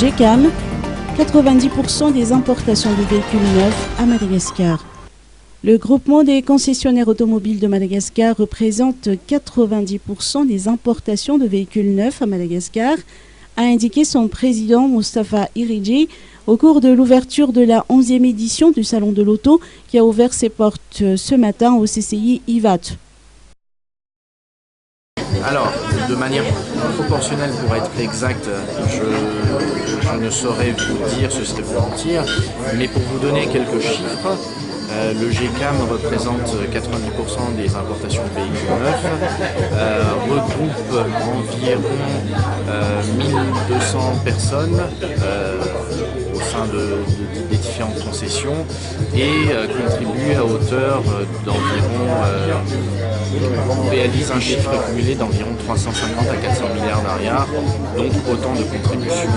GECAM, 90% des importations de véhicules neufs à Madagascar. Le groupement des concessionnaires automobiles de Madagascar représente 90% des importations de véhicules neufs à Madagascar, a indiqué son président Moustapha Iridji au cours de l'ouverture de la 11e édition du Salon de l'Auto qui a ouvert ses portes ce matin au CCI IVAT. Alors, de manière proportionnelle, pour être exact, je ne saurais vous dire, ce serait vous mentir, mais pour vous donner quelques chiffres, le GECAM représente 90% des importations de véhicules neufs, regroupe environ 1200 personnes au sein des différentes concessions et contribue à hauteur d'environ, réalise un chiffre cumulé d'environ 350 à 400 milliards d'ariars, donc autant de contributions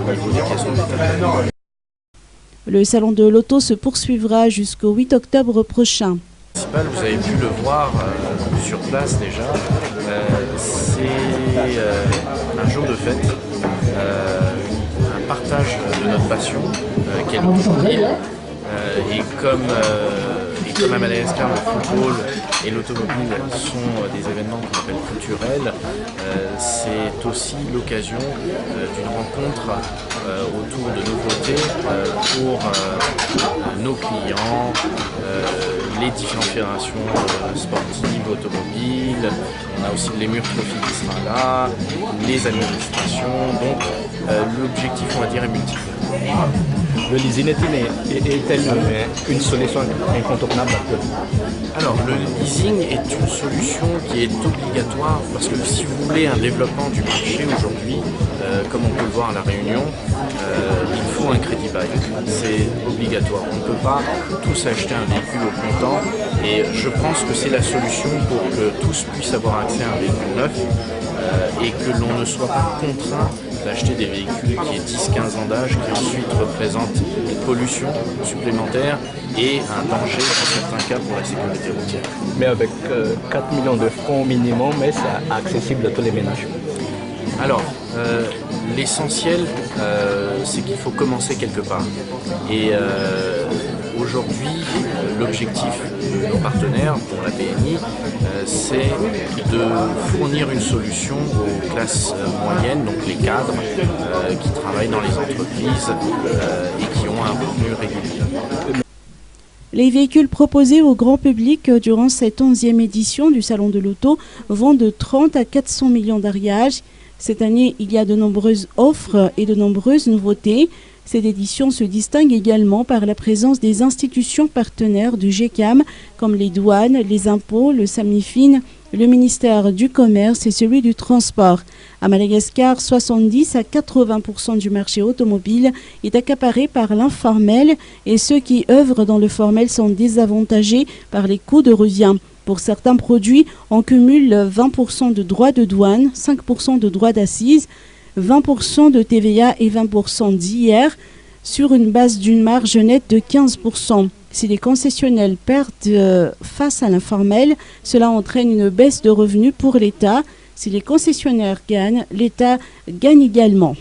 au niveau des caisses de l'État. Le salon de l'auto se poursuivra jusqu'au 8 octobre prochain. Vous avez pu le voir sur place déjà, c'est un jour de fête, un partage de notre passion qu'est l'automobile. Et comme à Madagascar, le football et l'automobile sont des événements qu'on appelle culturels, c'est aussi l'occasion d'une rencontre autour de nouveautés pour nos clients, les différentes fédérations sportives, automobiles. On a aussi les Trophy qui sera là, les administrations, donc l'objectif, on va dire, est multiple. Le leasing est-elle une solution incontournable? Alors, le leasing est une solution qui est obligatoire parce que si vous voulez un développement du marché aujourd'hui, comme on peut le voir à La Réunion, il faut un crédit bail. C'est obligatoire. On ne peut pas tous acheter un véhicule au comptant et je pense que c'est la solution pour que tous puissent avoir accès à un véhicule neuf et que l'on ne soit pas contraint d'acheter des véhicules qui aient 10-15 ans d'âge, qui ensuite représentent une pollution supplémentaire et un danger dans certains cas pour la sécurité routière. Mais avec 4 millions de francs minimum, mais c'est accessible à tous les ménages. Alors, l'essentiel, c'est qu'il faut commencer quelque part. Et aujourd'hui, l'objectif de nos partenaires pour la PMI, c'est de fournir une solution aux classes moyennes, donc les cadres qui travaillent dans les entreprises et qui ont un revenu régulier. Les véhicules proposés au grand public durant cette 11e édition du Salon de l'Auto vont de 30 à 400 millions d'ariages. Cette année, il y a de nombreuses offres et de nombreuses nouveautés. Cette édition se distingue également par la présence des institutions partenaires du GECAM, comme les douanes, les impôts, le SAMIFIN, le ministère du Commerce et celui du Transport. À Madagascar, 70 à 80% du marché automobile est accaparé par l'informel et ceux qui œuvrent dans le formel sont désavantagés par les coûts de revient. Pour certains produits, on cumule 20% de droits de douane, 5% de droits d'assises, 20% de TVA et 20% d'IR sur une base d'une marge nette de 15%. Si les concessionnaires perdent face à l'informel, cela entraîne une baisse de revenus pour l'État. Si les concessionnaires gagnent, l'État gagne également.